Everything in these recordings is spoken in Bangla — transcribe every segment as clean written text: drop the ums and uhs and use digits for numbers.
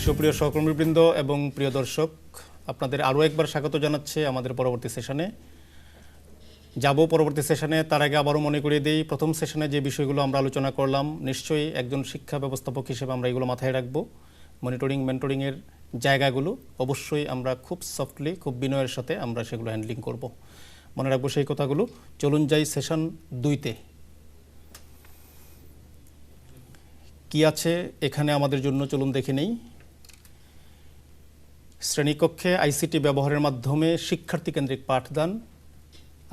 সুপ্রিয় সহকর্মীবৃন্দ এবং প্রিয় দর্শক, আপনাদের আরও একবার স্বাগত জানাচ্ছি আমাদের পরবর্তী সেশনে। পরবর্তী সেশনে, তার আগে আবারও মনে করিয়ে দিই, প্রথম সেশনে যে বিষয়গুলো আমরা আলোচনা করলাম, নিশ্চয়ই একজন শিক্ষা ব্যবস্থাপক হিসেবে আমরা এগুলো মাথায় রাখবো। মনিটরিং মেন্টরিংয়ের জায়গাগুলো অবশ্যই আমরা খুব সফটলি, খুব বিনয়ের সাথে আমরা সেগুলো হ্যান্ডলিং করব। মনে রাখবো সেই কথাগুলো। চলুন যাই সেশন 2-তে। কি আছে এখানে আমাদের জন্য, চলুন দেখে নেই। শ্রেণীকক্ষে আইসিটি ব্যবহারের মাধ্যমে শিক্ষার্থী কেন্দ্রিক পাঠদান।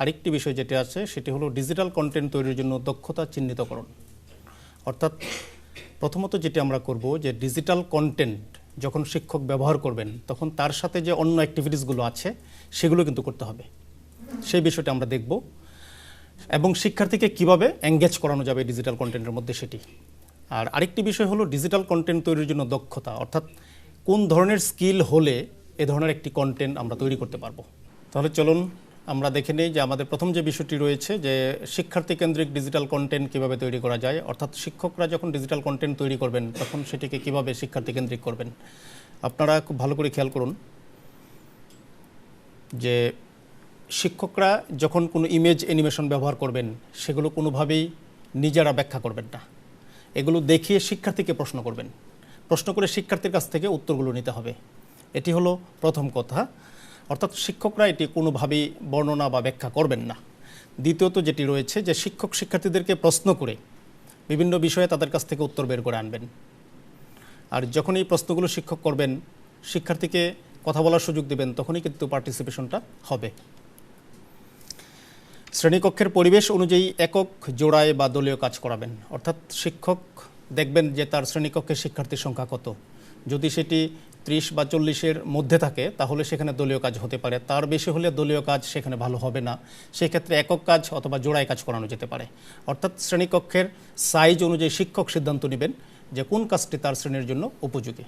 আরেকটি বিষয় যেটা আছে সেটি হলো ডিজিটাল কন্টেন্ট তৈরির জন্য দক্ষতা চিহ্নিতকরণ। অর্থাৎ প্রথমত যেটি আমরা করব, যে ডিজিটাল কন্টেন্ট যখন শিক্ষক ব্যবহার করবেন তখন তার সাথে যে অন্য অ্যাক্টিভিটিসগুলো আছে সেগুলো কিন্তু করতে হবে, সেই বিষয়টা আমরা দেখব। এবং শিক্ষার্থীকে কিভাবে এঙ্গেজ করানো যাবে ডিজিটাল কন্টেন্টের মধ্যে সেটি। আর আরেকটি বিষয় হলো ডিজিটাল কন্টেন্ট তৈরির জন্য দক্ষতা, অর্থাৎ কোন ধরনের স্কিল হলে এ ধরনের একটি কন্টেন্ট আমরা তৈরি করতে পারবো। তাহলে চলুন আমরা দেখে নিই যে আমাদের প্রথম যে বিষয়টি রয়েছে, যে শিক্ষার্থী কেন্দ্রিক ডিজিটাল কন্টেন্ট কিভাবে তৈরি করা যায়। অর্থাৎ শিক্ষকরা যখন ডিজিটাল কন্টেন্ট তৈরি করবেন তখন সেটিকে কিভাবে শিক্ষার্থী কেন্দ্রিক করবেন। আপনারা খুব ভালো করে খেয়াল করুন যে শিক্ষকরা যখন কোনো ইমেজ অ্যানিমেশন ব্যবহার করবেন সেগুলো কোনোভাবেই নিজেরা ব্যাখ্যা করবেন না, এগুলো দেখিয়ে শিক্ষার্থীকে প্রশ্ন করবেন, প্রশ্ন করে শিক্ষার্থীর কাছ থেকে উত্তরগুলো নিতে হবে। এটি হলো প্রথম কথা। অর্থাৎ শিক্ষকরা এটি কোনোভাবেই বর্ণনা বা ব্যাখ্যা করবেন না। দ্বিতীয়ত যেটি রয়েছে, যে শিক্ষক শিক্ষার্থীদেরকে প্রশ্ন করে বিভিন্ন বিষয়ে তাদের কাছ থেকে উত্তর বের করে আনবেন। আর যখন এই প্রশ্নগুলো শিক্ষক করবেন, শিক্ষার্থীকে কথা বলার সুযোগ দেবেন, তখনই কিন্তু পার্টিসিপেশনটা হবে। শ্রেণীকক্ষের পরিবেশ অনুযায়ী একক, জোড়ায় বা দলীয় কাজ করাবেন। অর্থাৎ শিক্ষক দেখবেন যে তার শ্রেণীকক্ষে শিক্ষার্থীর সংখ্যা কত। যদি সেটি 30 বা 40-এর মধ্যে থাকে তাহলে সেখানে দলীয় কাজ হতে পারে, তার বেশি হলে দলীয় কাজ সেখানে ভালো হবে না, সেক্ষেত্রে একক কাজ অথবা জোড়ায় কাজ করানো যেতে পারে। অর্থাৎ শ্রেণীকক্ষের সাইজ অনুযায়ী শিক্ষক সিদ্ধান্ত নেবেন যে কোন কাজটি তার শ্রেণীর জন্য উপযোগী।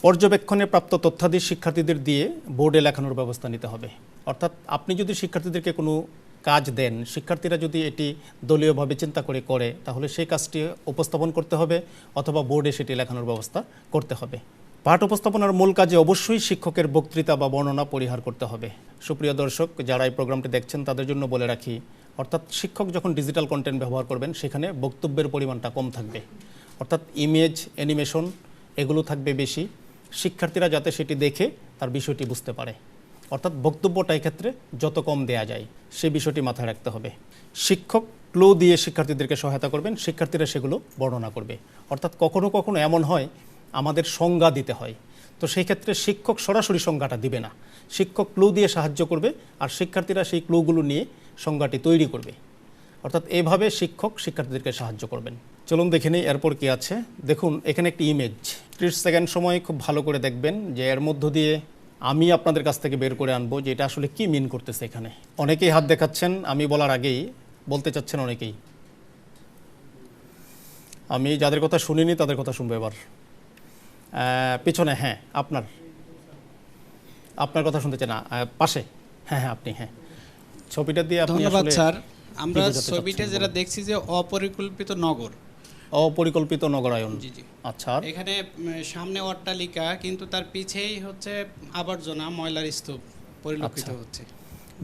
পর্যবেক্ষণে প্রাপ্ত তথ্যাদি শিক্ষার্থীদের দিয়ে বোর্ডে লেখানোর ব্যবস্থা নিতে হবে। অর্থাৎ আপনি যদি শিক্ষার্থীদেরকে কোনো কাজ দেন, শিক্ষার্থীরা যদি এটি দলীয়ভাবে চিন্তা করে তাহলে সেই কাজটি উপস্থাপন করতে হবে অথবা বোর্ডে সেটি লেখানোর ব্যবস্থা করতে হবে। পাঠ উপস্থাপনার মূল কাজে অবশ্যই শিক্ষকের বক্তৃতা বা বর্ণনা পরিহার করতে হবে। সুপ্রিয় দর্শক, যারা এই প্রোগ্রামটি দেখছেন তাদের জন্য বলে রাখি, অর্থাৎ শিক্ষক যখন ডিজিটাল কন্টেন্ট ব্যবহার করবেন সেখানে বক্তব্যের পরিমাণটা কম থাকবে। অর্থাৎ ইমেজ, অ্যানিমেশন এগুলো থাকবে বেশি, শিক্ষার্থীরা যাতে সেটি দেখে তার বিষয়টি বুঝতে পারে। অর্থাৎ বক্তব্যটা এক্ষেত্রে যত কম দেয়া যায় সেই বিষয়টি মাথায় রাখতে হবে। শিক্ষক ক্লু দিয়ে শিক্ষার্থীদেরকে সহায়তা করবেন, শিক্ষার্থীরা সেগুলো বর্ণনা করবে। অর্থাৎ কখনো কখনো এমন হয় আমাদের সংজ্ঞা দিতে হয়, তো সেই ক্ষেত্রে শিক্ষক সরাসরি সংজ্ঞাটা দিবে না, শিক্ষক ক্লু দিয়ে সাহায্য করবে আর শিক্ষার্থীরা সেই ক্লুগুলো নিয়ে সংজ্ঞাটি তৈরি করবে। অর্থাৎ এইভাবে শিক্ষক শিক্ষার্থীদেরকে সাহায্য করবেন। চলুন দেখে নিই এরপর কি আছে। দেখুন এখানে একটি ইমেজ, 30 সেকেন্ড সময় খুব ভালো করে দেখবেন যে এর মধ্য দিয়ে আমি আপনাদের কাছ থেকে বের করে আনবো যে এটা আসলে কি মিন করতেছে। এখানে অনেকেই হাত দেখাচ্ছেন, আমি বলার আগেই বলতে চাচ্ছেন অনেকেই। আমি যাদের কথা শুনিনি তাদের কথা শুনবো এবার। পিছনে, হ্যাঁ আপনার কথা শুনতে চাই না, পাশে, হ্যাঁ আপনি, হ্যাঁ ছবিটা দিয়ে আপনি। ধন্যবাদ স্যার। আমরা ছবিটা যেটা দেখছি যে অপরিকল্পিত নগরায়ন। আচ্ছা, এখানে সামনে অট্টালিকা কিন্তু তার পিছেই হচ্ছে আবর্জনা, ময়লার স্তূপ পরিলক্ষিত হচ্ছে।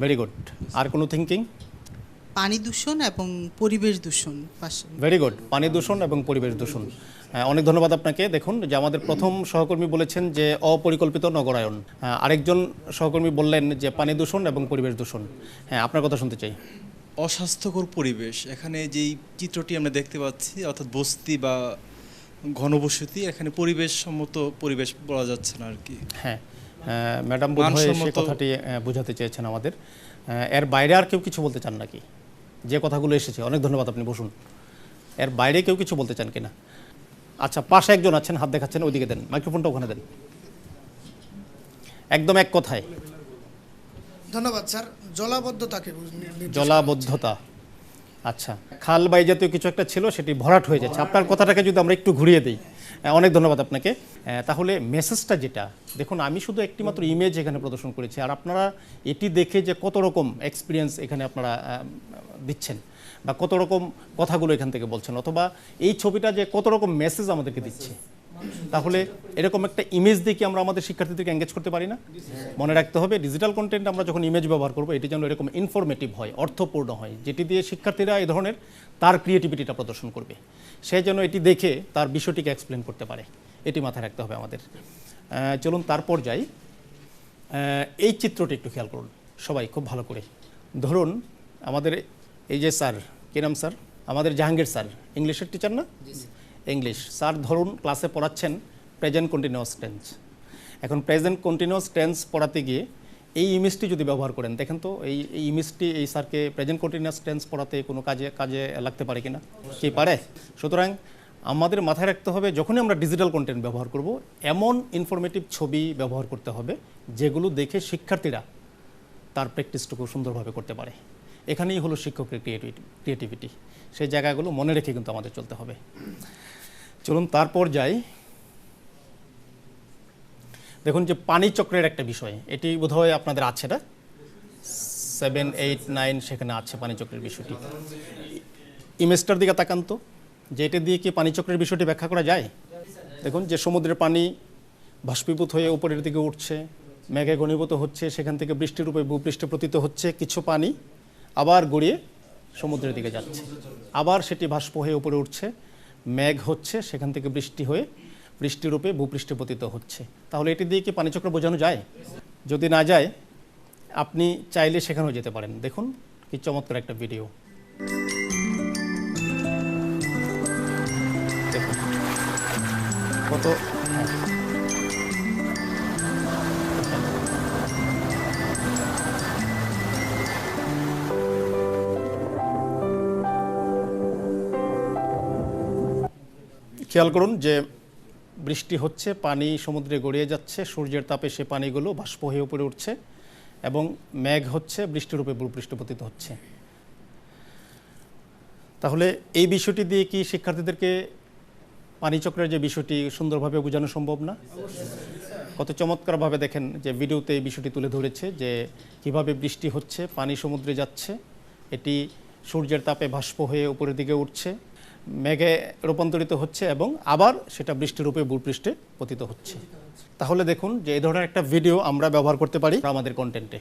Very good. আর কোনো থিঙ্কিং? পানি দূষণ এবং পরিবেশ দূষণ। ভেরি গুড, পানি দূষণ এবং পরিবেশ দূষণ। অনেক ধন্যবাদ আপনাকে। দেখুন যে আমাদের প্রথম সহকর্মী বলেছেন যে অপরিকল্পিত নগরায়ন, আরেকজন সহকর্মী বললেন যে পানি দূষণ এবং পরিবেশ দূষণ। হ্যাঁ, আপনার কথা শুনতে চাই। অস্বাস্থ্যকর পরিবেশ, এখানে যেই চিত্রটি আমরা দেখতে পাচ্ছি, অর্থাৎ বস্তি বা ঘনবসতি, এখানে পরিবেশ সম্মত পরিবেশ বলা যাচ্ছে না আর কি। হ্যাঁ, ম্যাডাম বোধহয় সেই কথাটি বোঝাতে চেয়েছেন আমাদের। এর বাইরে আর কেউ কিছু বলতে চান নাকি? যে কথাগুলো এসেছে, অনেক ধন্যবাদ, আপনি বসুন। এর বাইরে কেউ কিছু বলতে চান কিনা? আচ্ছা, পাশে একজন আছেন, হাত দেখাচ্ছেন, ওইদিকে দেন, মাইক্রোফোনটা ওখানে দেন, একদম এক কথায়। ধন্যবাদ স্যার। জলাবদ্ধতা, আচ্ছা, খাল বাই জাতীয় কিছু একটা ছিল, সেটি ভরাট হয়ে যাচ্ছে। আপনার কথাটাকে যদি আমরা একটু ঘুরিয়ে দিই। অনেক ধন্যবাদ আপনাকে। তাহলে মেসেজটা যেটা, দেখুন আমি শুধু একটি মাত্র ইমেজ এখানে প্রদর্শন করেছি, আর আপনারা এটি দেখে যে কত রকম এক্সপিরিয়েন্স এখানে আপনারা দিচ্ছেন বা কত রকম কথাগুলো এখান থেকে বলছেন, অথবা এই ছবিটা যে কত রকম মেসেজ আমাদেরকে দিচ্ছে, তাহলে এরকম একটা ইমেজ দিয়ে কি আমরা আমাদের শিক্ষার্থীদেরকে এঙ্গেজ করতে পারি না? মনে রাখতে হবে ডিজিটাল কন্টেন্ট আমরা যখন ইমেজ ব্যবহার করবো এটি যেন এরকম ইনফরমেটিভ হয়, অর্থপূর্ণ হয়, যেটি দিয়ে শিক্ষার্থীরা এই ধরনের তার ক্রিয়েটিভিটিটা প্রদর্শন করবে, সে যেন এটি দেখে তার বিষয়টিকে এক্সপ্লেন করতে পারে, এটি মাথায় রাখতে হবে আমাদের। চলুন তারপর যাই। এই চিত্রটি একটু খেয়াল করুন সবাই খুব ভালো করে। ধরুন আমাদের এই যে স্যার, কী নাম স্যার? আমাদের জাহাঙ্গীর স্যার, ইংলিশের টিচার না? ইংলিশ স্যার ধরুন ক্লাসে পড়াচ্ছেন প্রেজেন্ট কন্টিনিউয়াস টেন্স। এখন প্রেজেন্ট কন্টিনিউয়াস টেন্স পড়াতে গিয়ে এই ইমেজটি যদি ব্যবহার করেন, দেখেন তো এই ইমেজটি এই স্যারকে প্রেজেন্ট কন্টিনিউয়াস টেন্স পড়াতে কোনো কাজে লাগতে পারে কিনা? কি পারে? সুতরাং আমাদের মাথায় রাখতে হবে যখনই আমরা ডিজিটাল কন্টেন্ট ব্যবহার করব এমন ইনফরমেটিভ ছবি ব্যবহার করতে হবে যেগুলো দেখে শিক্ষার্থীরা তার প্র্যাকটিসটুকু সুন্দরভাবে করতে পারে। এখানেই হলো শিক্ষকের ক্রিয়েটিভিটি। সেই জায়গাগুলো মনে রেখে কিন্তু আমাদের চলতে হবে। চলুন তারপর যাই। দেখুন যে পানি চক্রের একটা বিষয়, এটি বোধহয় আপনাদের আছে না? 7, 8, 9 সেখানে আছে পানি চক্রের বিষয়টি। ইমেজটার দিকে তাকান তো, যে এটা দিয়ে কি পানি চক্রের বিষয়টি ব্যাখ্যা করা যায়? দেখুন যে সমুদ্রের পানি বাষ্পীভূত হয়ে উপরের দিকে উঠছে, মেঘে ঘনীভূত হচ্ছে, সেখান থেকে বৃষ্টির রূপে ভূপৃষ্ঠে পতিত হচ্ছে, কিছু পানি আবার গড়িয়ে সমুদ্রের দিকে যাচ্ছে, আবার সেটি বাষ্প হয়ে উপরে উঠছে, মেঘ হচ্ছে, সেখান থেকে বৃষ্টি হয়ে বৃষ্টিরূপে ভূপৃষ্ঠে পতিত হচ্ছে। তাহলে এটি দিয়ে কি পানিচক্র বোঝানো যায়? যদি না যায় আপনি চাইলে সেখানেও যেতে পারেন। দেখুন কি চমৎকার একটা ভিডিও। দেখুন কত খেয়াল করুন যে বৃষ্টি হচ্ছে, পানি সমুদ্রে গড়িয়ে যাচ্ছে, সূর্যের তাপে সে পানিগুলো বাষ্প হয়ে উপরে উঠছে এবং মেঘ হচ্ছে বৃষ্টিরূপে ভূপৃষ্ঠে পতিত হচ্ছে। তাহলে এই বিষয়টি দিয়ে কি শিক্ষার্থীদেরকে পানিচক্রের যে বিষয়টি সুন্দরভাবে বোঝানো সম্ভব না? কত চমৎকারভাবে দেখেন যে ভিডিওতে এই বিষয়টি তুলে ধরেছে যে কিভাবে বৃষ্টি হচ্ছে, পানি সমুদ্রে যাচ্ছে, এটি সূর্যের তাপে বাষ্প হয়ে উপরের দিকে উঠছে, মেঘে রূপান্তরিত হচ্ছে এবং আবার সেটা বৃষ্টিরূপে ভূপৃষ্ঠে পতিত হচ্ছে। তাহলে দেখুন যে এই ধরনের একটা ভিডিও আমরা ব্যবহার করতে পারি আমাদের কন্টেন্টে।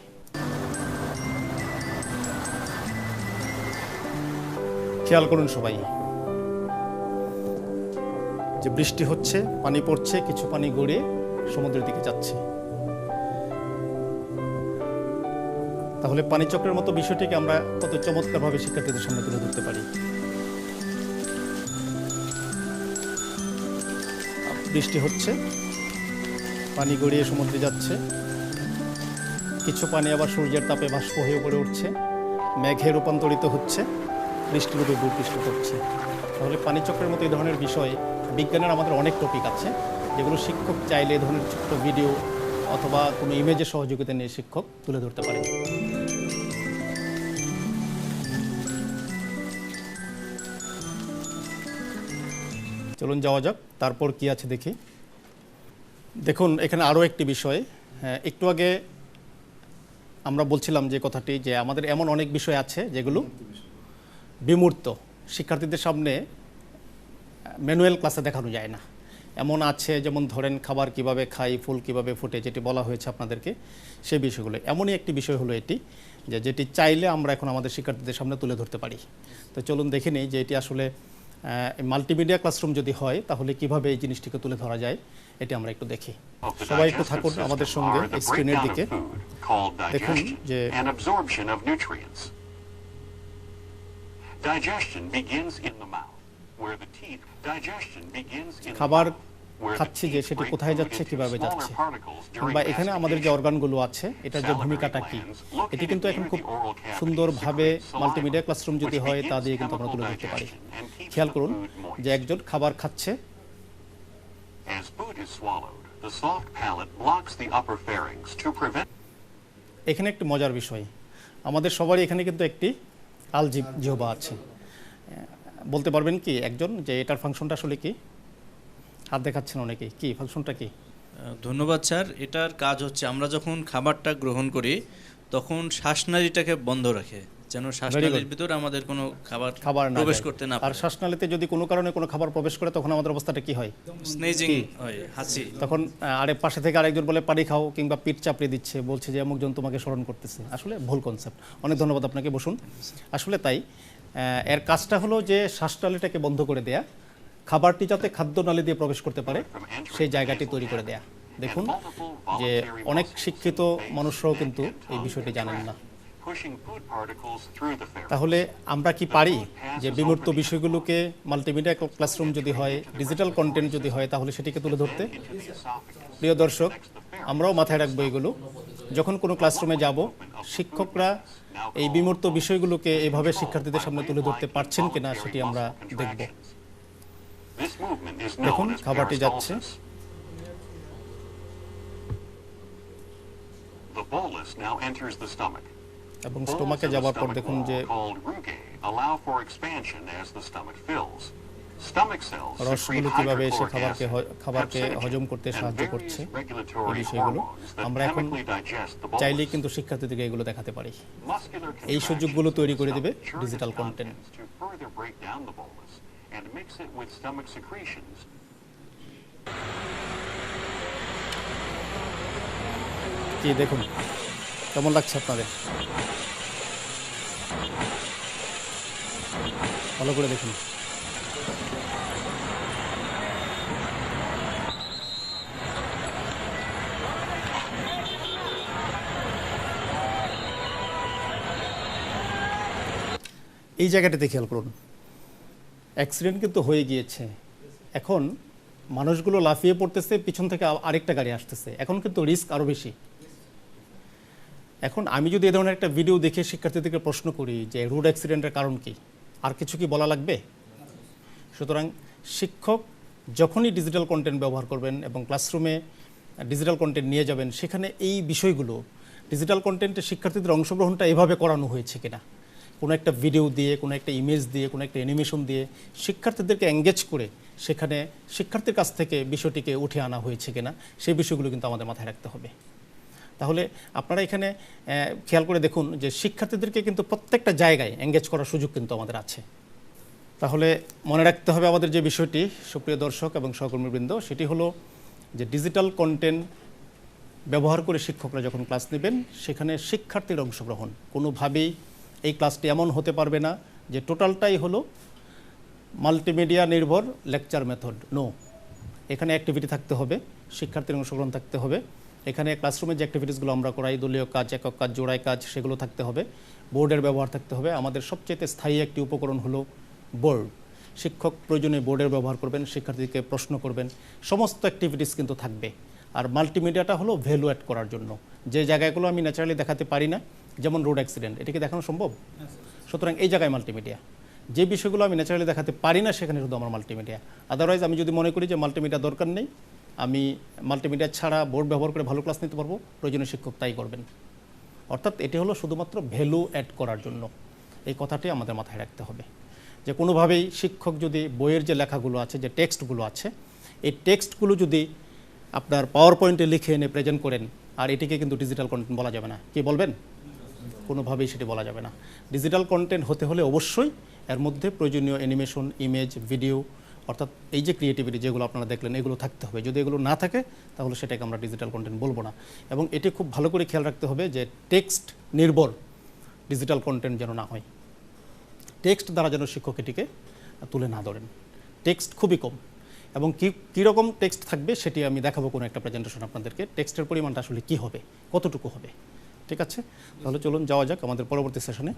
খেয়াল করুন সবাই যে বৃষ্টি হচ্ছে, পানি পড়ছে, কিছু পানি গড়িয়ে সমুদ্রের দিকে যাচ্ছে। তাহলে পানিচক্রের মতো বিষয়টিকে আমরা কত চমৎকারভাবে শিক্ষার্থীদের সামনে তুলে ধরতে পারি। বৃষ্টি হচ্ছে, পানি গড়িয়ে সমুদ্রে যাচ্ছে, কিছু পানি আবার সূর্যের তাপে বাষ্প হয়ে উপরে উঠছে, মেঘে রূপান্তরিত হচ্ছে, বৃষ্টিরূপে ভূপৃষ্ঠে পড়ছে। তাহলে পানিচক্রের মতো এই ধরনের বিষয়ে বিজ্ঞানের আমাদের অনেক টপিক আছে যেগুলো শিক্ষক চাইলে এই ধরনের ছোট্ট ভিডিও অথবা কোনো ইমেজের সহযোগিতা নিয়ে শিক্ষক তুলে ধরতে পারেন। চলুন যাওয়া যাক, তারপর কি আছে দেখি। দেখুন এখানে আরও একটি বিষয়, একটু আগে আমরা বলছিলাম যে কথাটি যে আমাদের এমন অনেক বিষয় আছে যেগুলো বিমূর্ত, শিক্ষার্থীদের সামনে ম্যানুয়াল ক্লাসে দেখানো যায় না। এমন আছে যেমন ধরেন খাবার কিভাবে খাই, ফুল কিভাবে ফোটে, যেটি বলা হয়েছে আপনাদেরকে, সেই বিষয়গুলো। এমনই একটি বিষয় হলো এটি যেটি চাইলে আমরা এখন আমাদের শিক্ষার্থীদের সামনে তুলে ধরতে পারি। তো চলুন দেখে নিই যে এটি আসলে মাল্টিমিডিয়া ক্লাসরুম যদি হয় তাহলে কিভাবে এই জিনিসটিকে তুলে ধরা যায়, এটি আমরা একটু দেখি। সবাই একটু থাকুন আমাদের সঙ্গে স্ক্রিনের দিকে। দেখুন যে খাবার খাচ্ছি যে সেটি কোথায় যাচ্ছে, কিভাবে যাচ্ছে, কিংবা এখানে আমাদের যে অর্গানগুলো আছে এটার যে ভূমিকাটা কি, এটি কিন্তু এখন খুব সুন্দরভাবে মাল্টিমিডিয়া ক্লাসরুম যদি হয় তা দিয়ে কিন্তু আমরা তুলে ধরতে পারি। খেয়াল করুন যে একজন খাবার খাচ্ছে, এখানে একটি মজার বিষয়, আমাদের সবারই এখানে কিন্তু একটি জিহ্বা আছে। বলতে পারবেন কি একজন যে এটার ফাংশনটা আসলে কি? হাত দেখাচ্ছেন অনেকেই, কি ফাংশনটা কি? ধন্যবাদ স্যার। এটার কাজ হচ্ছে আমরা যখন খাবারটা গ্রহণ করি তখন শ্বাসনালীটাকে বন্ধ রাখে। যেন শ্বাসনালীর ভিতর আমাদের কোনো খাবার না প্রবেশ যায়। করতে না আর পারে। শ্বাসনালীতে যদি কোনো কারণে কোনো খাবার প্রবেশ করে তখন আমাদের অবস্থাটা কি হয়? স্নেজিং হয়, হাঁচি। তখন আরেক পাশে থেকে আরেকজন বলে পানি খাও, কিংবা পিঠ চাপড়ে দিচ্ছে, বলছে যে অমুকজন তোমাকে স্মরণ করতেছে। আসলে ভুল কনসেপ্ট। অনেক ধন্যবাদ আপনাকে, বসুন। আসলে তাই এর কাজটা হলো যে শ্বাসনালীটাকে বন্ধ করে দেয়া, খাবারটি যাতে খাদ্যনালী দিয়ে প্রবেশ করতে পারে সেই জায়গাটি তৈরি করে দেয়া। দেখুন যে অনেক শিক্ষিত মানুষরাও কিন্তু এই বিষয়টি জানেন না। তাহলে আমরা কি পারি যে বিমূর্ত বিষয়গুলোকে মাল্টিমিডিয়া ক্লাসরুম যদি হয়, ডিজিটাল কন্টেন্ট যদি হয়, তাহলে সেটিকে তুলে ধরতে? প্রিয় দর্শক, আমরাও মাথায় রাখবো এগুলো। যখন কোনো ক্লাসরুমে যাব, শিক্ষকরা এই বিমূর্ত বিষয়গুলোকে এভাবে শিক্ষার্থীদের সামনে তুলে ধরতে পারছেন কিনা সেটি আমরা দেখব। দেখুন খাবারটি যাচ্ছে। The bolus now enters the stomach. এবং স্টোমাকে যাওয়ার পর দেখুন যে called rugae allow for expansion as the stomach fills. Stomach cells রসগুলো secrete কিভাবে এসে hydrochloric খাবারকে acid, হজম করতে pepsinogen, সাহায্য and করছে, various এই regulatory বিষয়গুলো hormones that আমরা এখন chemically digest the bolus. চাইলেই কিন্তু শিক্ষার্থীদেরকে এগুলো দেখাতে পারি। Muscular এই সুযোগগুলো contractions তৈরি of করে the দিবে stomach churn digital its content. contents to further break down the bolus and mix it with stomach secretions. কি দেখুন কেমন লাগছে আপনাদের? ভালো করে দেখুন। এই জায়গাটাতে খেয়াল করুন, অ্যাক্সিডেন্ট কিন্তু হয়ে গিয়েছে। এখন মানুষগুলো লাফিয়ে পড়তেছে, পিছন থেকে আরেকটা গাড়ি আসতেছে। এখন কিন্তু রিস্ক আরও বেশি। এখন আমি যদি এ ধরনের একটা ভিডিও দেখে শিক্ষার্থীদেরকে প্রশ্ন করি যে রোড অ্যাক্সিডেন্টের কারণ কি, আর কিছু কি বলা লাগবে? সুতরাং শিক্ষক যখনই ডিজিটাল কন্টেন্ট ব্যবহার করবেন এবং ক্লাসরুমে ডিজিটাল কন্টেন্ট নিয়ে যাবেন, সেখানে এই বিষয়গুলো ডিজিটাল কন্টেন্টে শিক্ষার্থীদের অংশগ্রহণটা এভাবে করানো হয়েছে কিনা, কোনো একটা ভিডিও দিয়ে, কোনো একটা ইমেজ দিয়ে, কোনো একটা অ্যানিমেশন দিয়ে শিক্ষার্থীদেরকে এঙ্গেজ করে সেখানে শিক্ষার্থীর কাছ থেকে বিষয়টিকে উঠে আনা হয়েছে কিনা, সেই বিষয়গুলো কিন্তু আমাদের মাথায় রাখতে হবে। তাহলে আপনারা এখানে খেয়াল করে দেখুন যে শিক্ষার্থীদেরকে কিন্তু প্রত্যেকটা জায়গায় এঙ্গেজ করার সুযোগ কিন্তু আমাদের আছে। তাহলে মনে রাখতে হবে আমাদের যে বিষয়টি, সুপ্রিয় দর্শক এবং সহকর্মীবৃন্দ, সেটি হলো যে ডিজিটাল কন্টেন্ট ব্যবহার করে শিক্ষকরা যখন ক্লাস নেবেন, সেখানে শিক্ষার্থীর অংশগ্রহণ কোনোভাবেই এই ক্লাসটি এমন হতে পারবে না যে টোটালটাই হলো মাল্টিমিডিয়া নির্ভর লেকচার মেথড। নো, এখানে অ্যাক্টিভিটি থাকতে হবে, শিক্ষার্থীর অংশগ্রহণ থাকতে হবে। এখানে ক্লাসরুমের যে অ্যাক্টিভিটিসগুলো আমরা করাই, দলীয় কাজ, একক কাজ, জোড়ায় কাজ, সেগুলো থাকতে হবে। বোর্ডের ব্যবহার থাকতে হবে। আমাদের সবচেয়ে স্থায়ী একটি উপকরণ হলো বোর্ড। শিক্ষক প্রয়োজনে বোর্ডের ব্যবহার করবেন, শিক্ষার্থীকে প্রশ্ন করবেন, সমস্ত অ্যাক্টিভিটিস কিন্তু থাকবে। আর মাল্টিমিডিয়াটা হলো ভ্যালু অ্যাড করার জন্য। যে জায়গাগুলো আমি ন্যাচারালি দেখাতে পারি না, যেমন রোড অ্যাক্সিডেন্ট, এটাকে দেখানো সম্ভব? সুতরাং এই জায়গায় মাল্টিমিডিয়া। যে বিষয়গুলো আমি ন্যাচারালি দেখাতে পারি না, সেখানে শুধু আমার মাল্টিমিডিয়া। আদারওয়াইজ আমি যদি মনে করি যে মাল্টিমিডিয়া দরকার নেই, আমি মাল্টিমিডিয়া ছাড়া বোর্ড ব্যবহার করে ভালো ক্লাস নিতে পারবো, প্রয়োজনীয় শিক্ষক তাই করবেন। অর্থাৎ এটি হলো শুধুমাত্র ভ্যালু অ্যাড করার জন্য। এই কথাটি আমাদের মাথায় রাখতে হবে যে কোনোভাবেই শিক্ষক যদি বইয়ের যে লেখাগুলো আছে, যে টেক্সটগুলো আছে, এই টেক্সটগুলো যদি আপনার পাওয়ার পয়েন্টে লিখে এনে প্রেজেন্ট করেন, আর এটিকে কিন্তু ডিজিটাল কন্টেন্ট বলা যাবে না। কি বলবেন? কোনোভাবেই সেটি বলা যাবে না। ডিজিটাল কন্টেন্ট হতে হলে অবশ্যই এর মধ্যে প্রয়োজনীয় অ্যানিমেশন, ইমেজ, ভিডিও, অর্থাৎ এই যে ক্রিয়েটিভিটি যেগুলো আপনারা দেখলেন, এগুলো থাকতে হবে। যদি এগুলো না থাকে তাহলে সেটাকে আমরা ডিজিটাল কন্টেন্ট বলবো না। এবং এটি খুব ভালো করে খেয়াল রাখতে হবে যে টেক্সট নির্ভর ডিজিটাল কন্টেন্ট যেন না হয়। টেক্সট দ্বারা যেন শিক্ষক এটিকে তুলে না ধরেন। টেক্সট খুবই কম, এবং কীরকম টেক্সট থাকবে সেটি আমি দেখাবো কোনো একটা প্রেজেন্টেশন আপনাদেরকে। টেক্সটের পরিমাণটা আসলে কী হবে, কতটুকু হবে। ঠিক আছে, তাহলে চলুন যাওয়া যাক আমাদের পরবর্তী সেশনে।